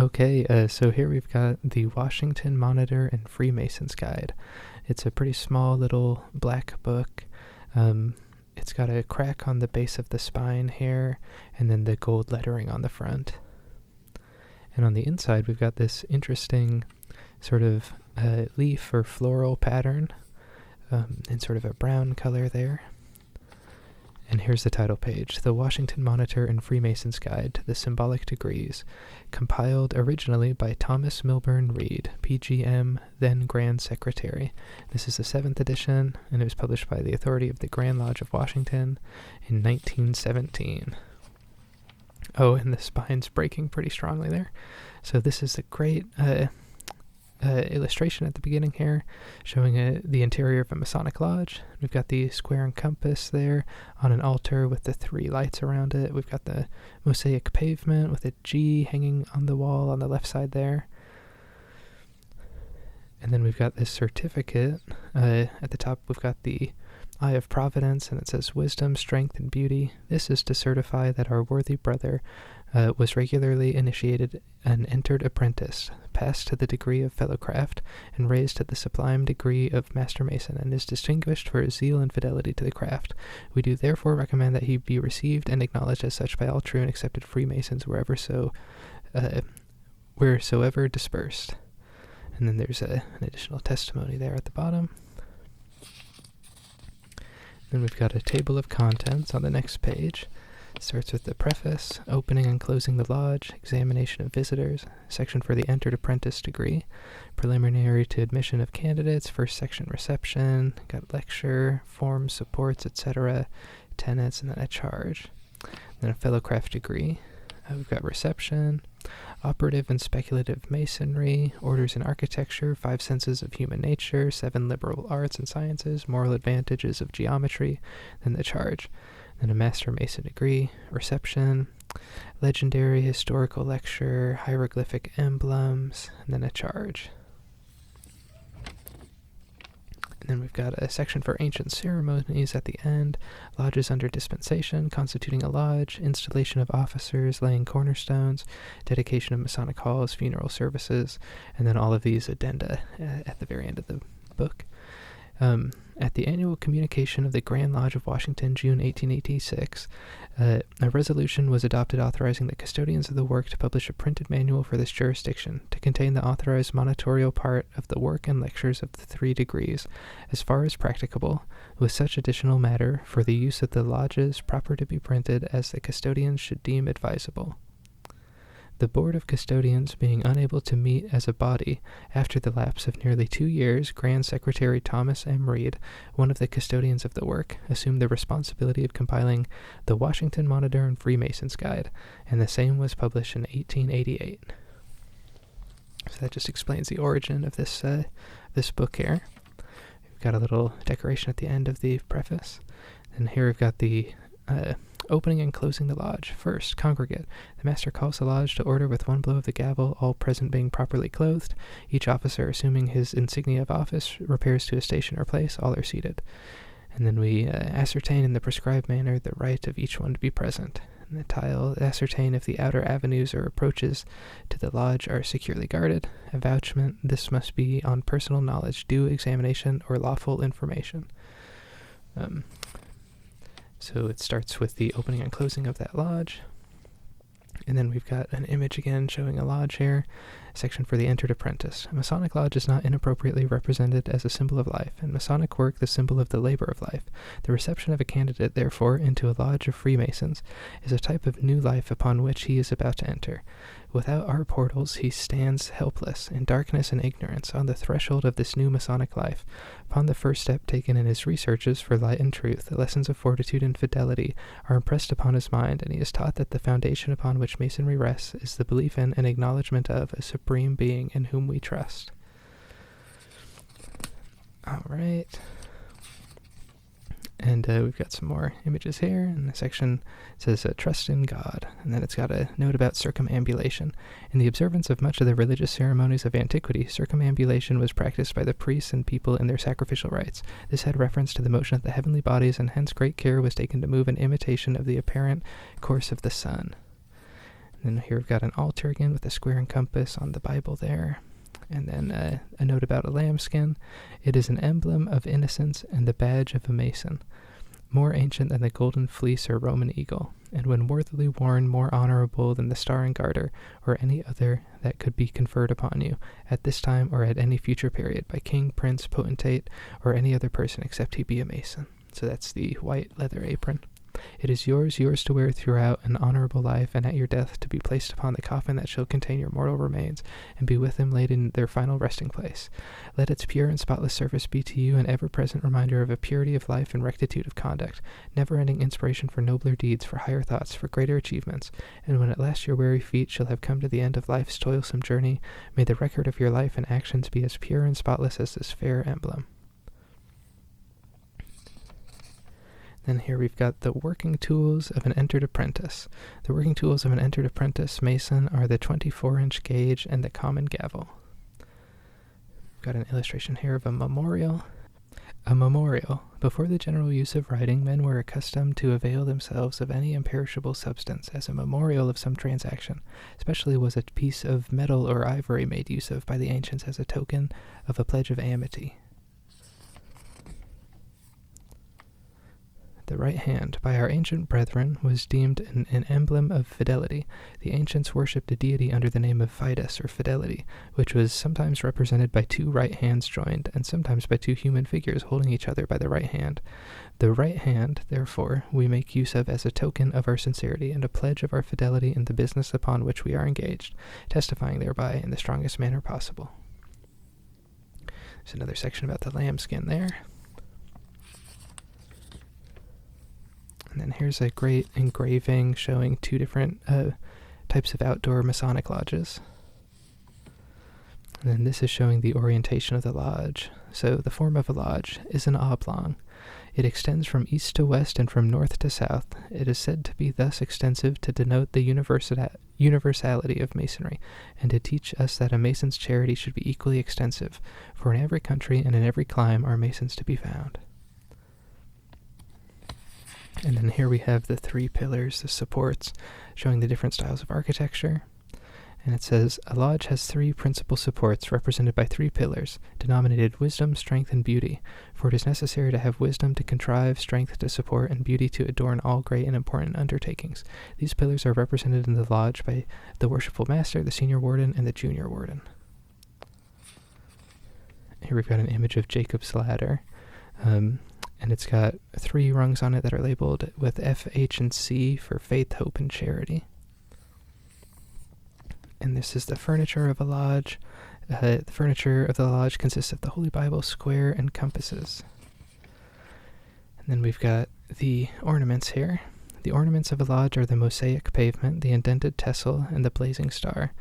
Okay, so here we've got the Washington Monitor and Freemasons Guide. It's a pretty small little black book. It's got a crack on the base of the spine here, and then the gold lettering on the front. And on the inside, we've got this interesting sort of leaf or floral pattern in sort of a brown color there. And here's the title page, The Washington Monitor and Freemason's Guide to the Symbolic Degrees, compiled originally by Thomas Milburn Reed, PGM, then Grand Secretary. This is the 7th edition, and it was published by the authority of the Grand Lodge of Washington in 1917. Oh, and the spine's breaking pretty strongly there. So this is a great illustration at the beginning here, showing the interior of a Masonic lodge. We've got the square and compass there on an altar with the 3 lights around it. We've got the mosaic pavement with a G hanging on the wall on the left side there. And then we've got this certificate. At the top, we've got the Eye of Providence, and it says wisdom, strength, and beauty. This is to certify that our worthy brother was regularly initiated and entered apprentice, passed to the degree of fellowcraft, and raised to the sublime degree of master mason, and is distinguished for his zeal and fidelity to the craft. We do therefore recommend that he be received and acknowledged as such by all true and accepted Freemasons wheresoever dispersed. And then there's an additional testimony there at the bottom. Then we've got a table of contents on the next page. It starts with the preface, opening and closing the lodge, examination of visitors, section for the entered apprentice degree, preliminary to admission of candidates, first section reception, got lecture, forms, supports, etc., tenets, and then a charge. Then a fellowcraft degree. We've got reception, operative and speculative masonry, orders in architecture, 5 senses of human nature, 7 liberal arts and sciences, moral advantages of geometry, then the charge. Then a master mason degree, reception, legendary historical lecture, hieroglyphic emblems, and then a charge. And then we've got a section for ancient ceremonies at the end, lodges under dispensation, constituting a lodge, installation of officers, laying cornerstones, dedication of Masonic halls, funeral services, and then all of these addenda at the very end of the book. At the annual communication of the Grand Lodge of Washington, June 1886, a resolution was adopted authorizing the custodians of the work to publish a printed manual for this jurisdiction, to contain the authorized monitorial part of the work and lectures of the 3 degrees, as far as practicable, with such additional matter for the use of the lodges proper to be printed as the custodians should deem advisable. The Board of Custodians being unable to meet as a body after the lapse of nearly 2 years, Grand Secretary Thomas M. Reed, one of the custodians of the work, assumed the responsibility of compiling the Washington Monitor and Freemason's Guide, and the same was published in 1888. So that just explains the origin of this book here. We've got a little decoration at the end of the preface, and here we've got the opening and closing the lodge. First, congregate. The master calls the lodge to order with one blow of the gavel, all present being properly clothed. Each officer, assuming his insignia of office, repairs to a station or place. All are seated. And then we ascertain in the prescribed manner the right of each one to be present. And the tile, ascertain if the outer avenues or approaches to the lodge are securely guarded. Avouchment, this must be on personal knowledge, due examination, or lawful information. So it starts with the opening and closing of that lodge. And then we've got an image again showing a lodge here, section for the entered apprentice. A Masonic lodge is not inappropriately represented as a symbol of life, and Masonic work the symbol of the labor of life. The reception of a candidate, therefore, into a lodge of Freemasons is a type of new life upon which he is about to enter. Without our portals, he stands helpless, in darkness and ignorance, on the threshold of this new Masonic life. Upon the first step taken in his researches for light and truth, the lessons of fortitude and fidelity are impressed upon his mind, and he is taught that the foundation upon which Masonry rests is the belief in and acknowledgement of a supreme being in whom we trust. All right. And we've got some more images here, and the section says trust in God, and then it's got a note about circumambulation. In the observance of much of the religious ceremonies of antiquity, circumambulation was practiced by the priests and people in their sacrificial rites. This had reference to the motion of the heavenly bodies, and hence great care was taken to move in imitation of the apparent course of the sun. And then here we've got an altar again with a square and compass on the Bible there. And then a note about a lambskin. It is an emblem of innocence and the badge of a Mason, more ancient than the golden fleece or Roman eagle, and when worthily worn, more honorable than the star and garter, or any other that could be conferred upon you, at this time or at any future period, by king, prince, potentate, or any other person except he be a Mason. So that's the white leather apron. It is yours to wear throughout an honorable life, and at your death to be placed upon the coffin that shall contain your mortal remains, and be with them laid in their final resting place. Let its pure and spotless service be to you an ever-present reminder of a purity of life and rectitude of conduct, never-ending inspiration for nobler deeds, for higher thoughts, for greater achievements, and when at last your weary feet shall have come to the end of life's toilsome journey, may the record of your life and actions be as pure and spotless as this fair emblem. And here we've got the working tools of an entered apprentice. The working tools of an entered apprentice mason are the 24-inch gauge and the common gavel. We've got an illustration here of a memorial. A memorial. Before the general use of writing, men were accustomed to avail themselves of any imperishable substance as a memorial of some transaction. Especially was a piece of metal or ivory made use of by the ancients as a token of a pledge of amity. The right hand, by our ancient brethren, was deemed an emblem of fidelity. The ancients worshipped a deity under the name of Fidus, or Fidelity, which was sometimes represented by two right hands joined, and sometimes by two human figures holding each other by the right hand. The right hand, therefore, we make use of as a token of our sincerity and a pledge of our fidelity in the business upon which we are engaged, testifying thereby in the strongest manner possible. There's another section about the lambskin there. And then here's a great engraving showing two different types of outdoor Masonic lodges. And then this is showing the orientation of the lodge. So the form of a lodge is an oblong. It extends from east to west and from north to south. It is said to be thus extensive to denote the universality of Masonry, and to teach us that a Mason's charity should be equally extensive, for in every country and in every clime are Masons to be found. And then here we have the three pillars, the supports, showing the different styles of architecture. And it says, a lodge has three principal supports represented by three pillars, denominated wisdom, strength, and beauty. For it is necessary to have wisdom to contrive, strength to support, and beauty to adorn all great and important undertakings. These pillars are represented in the lodge by the worshipful master, the senior warden, and the junior warden. Here we've got an image of Jacob's ladder. And it's got three rungs on it that are labeled with F, H, and C for faith, hope, and charity. And this is the furniture of a lodge. The furniture of the lodge consists of the Holy Bible, square, and compasses. And then we've got the ornaments here. The ornaments of a lodge are the mosaic pavement, the indented tessel, and the blazing star.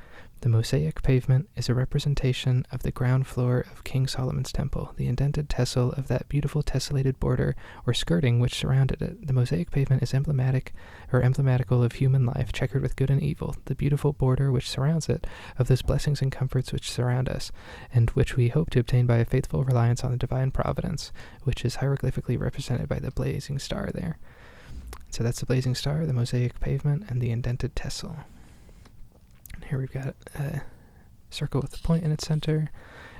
The mosaic pavement is a representation of the ground floor of King Solomon's temple, the indented tessel of that beautiful tessellated border or skirting which surrounded it. The mosaic pavement is emblematical of human life, checkered with good and evil, the beautiful border which surrounds it, of those blessings and comforts which surround us, and which we hope to obtain by a faithful reliance on the divine providence, which is hieroglyphically represented by the blazing star there. So that's the blazing star, the mosaic pavement, and the indented tessel. Here we've got a circle with a point in its center,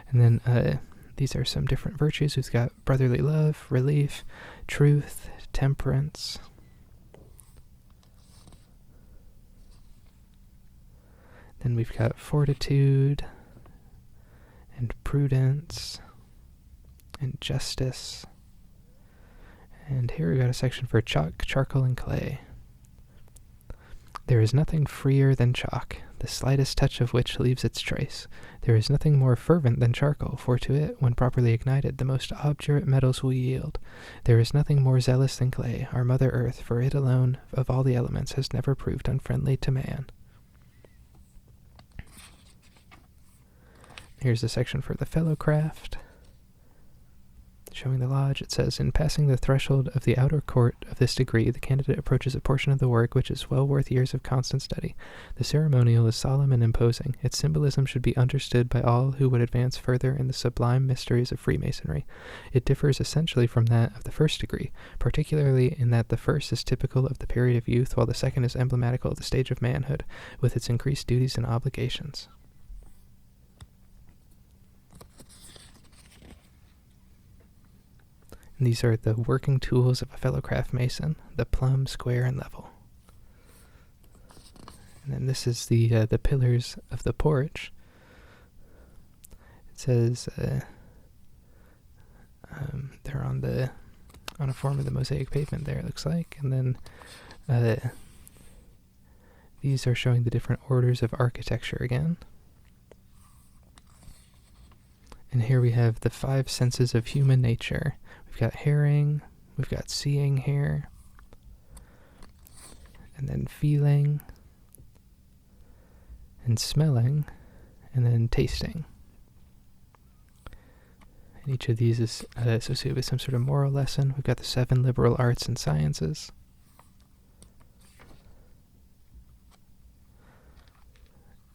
and then these are some different virtues. We've got brotherly love, relief, truth, temperance. Then we've got fortitude, and prudence, and justice. And here we've got a section for chalk, charcoal, and clay. There is nothing freer than chalk, the slightest touch of which leaves its trace. There is nothing more fervent than charcoal, for to it, when properly ignited, the most obdurate metals will yield. There is nothing more zealous than clay, our Mother Earth, for it alone, of all the elements, has never proved unfriendly to man. Here's a section for the fellow craft, showing the lodge. It says, in passing the threshold of the outer court of this degree, the candidate approaches a portion of the work which is well worth years of constant study. The ceremonial is solemn and imposing. Its symbolism should be understood by all who would advance further in the sublime mysteries of Freemasonry. It differs essentially from that of the first degree, particularly in that the first is typical of the period of youth, while the second is emblematical of the stage of manhood, with its increased duties and obligations. And these are the working tools of a fellow craft mason: the plumb, square, and level. And then this is the pillars of the porch. It says they're on a form of the mosaic pavement there, it looks like. And then these are showing the different orders of architecture again. And here we have the 5 senses of human nature. We've got hearing, we've got seeing here, and then feeling, and smelling, and then tasting. And each of these is associated with some sort of moral lesson. We've got the 7 liberal arts and sciences.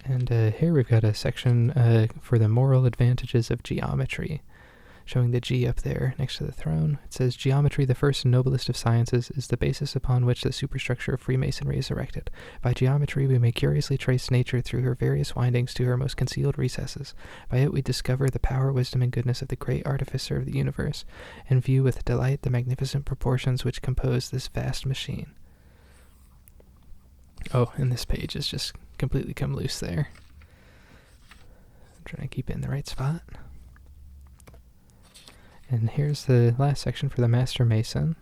And here we've got a section for the moral advantages of geometry, showing the G up there next to the throne. It says, geometry, the first and noblest of sciences, is the basis upon which the superstructure of Freemasonry is erected. By geometry we may curiously trace nature through her various windings to her most concealed recesses. By it we discover the power, wisdom, and goodness of the great artificer of the universe, and view with delight the magnificent proportions which compose this vast machine. Oh, and this page is just completely come loose there. I'm trying to keep it in the right spot. And here's the last section for the Master Mason.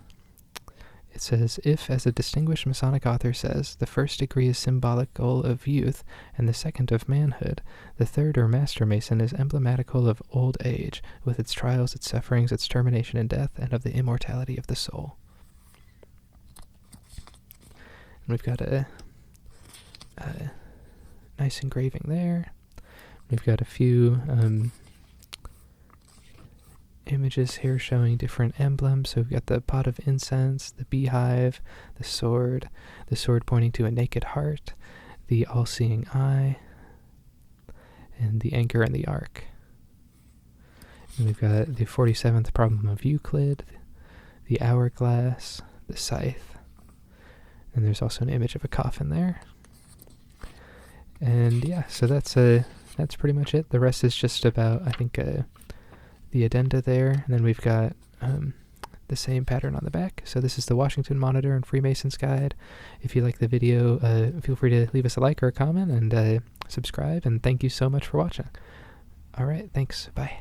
It says, if, as a distinguished Masonic author says, the first degree is symbolical of youth, and the second of manhood, the third, or Master Mason, is emblematical of old age, with its trials, its sufferings, its termination in death, and of the immortality of the soul. And we've got a nice engraving there. We've got a few images here showing different emblems. So we've got the pot of incense, the beehive, the sword pointing to a naked heart, the all-seeing eye, and the anchor and the ark. And we've got the 47th problem of Euclid, the hourglass, the scythe, and there's also an image of a coffin there. And yeah, so that's pretty much it. The rest is just about, I think, the addenda there, and then we've got the same pattern on the back. So this is the Washington Monitor and Freemason's Guide. If you like the video, feel free to leave us a like or a comment, and subscribe, and thank you so much for watching. Alright, thanks, bye.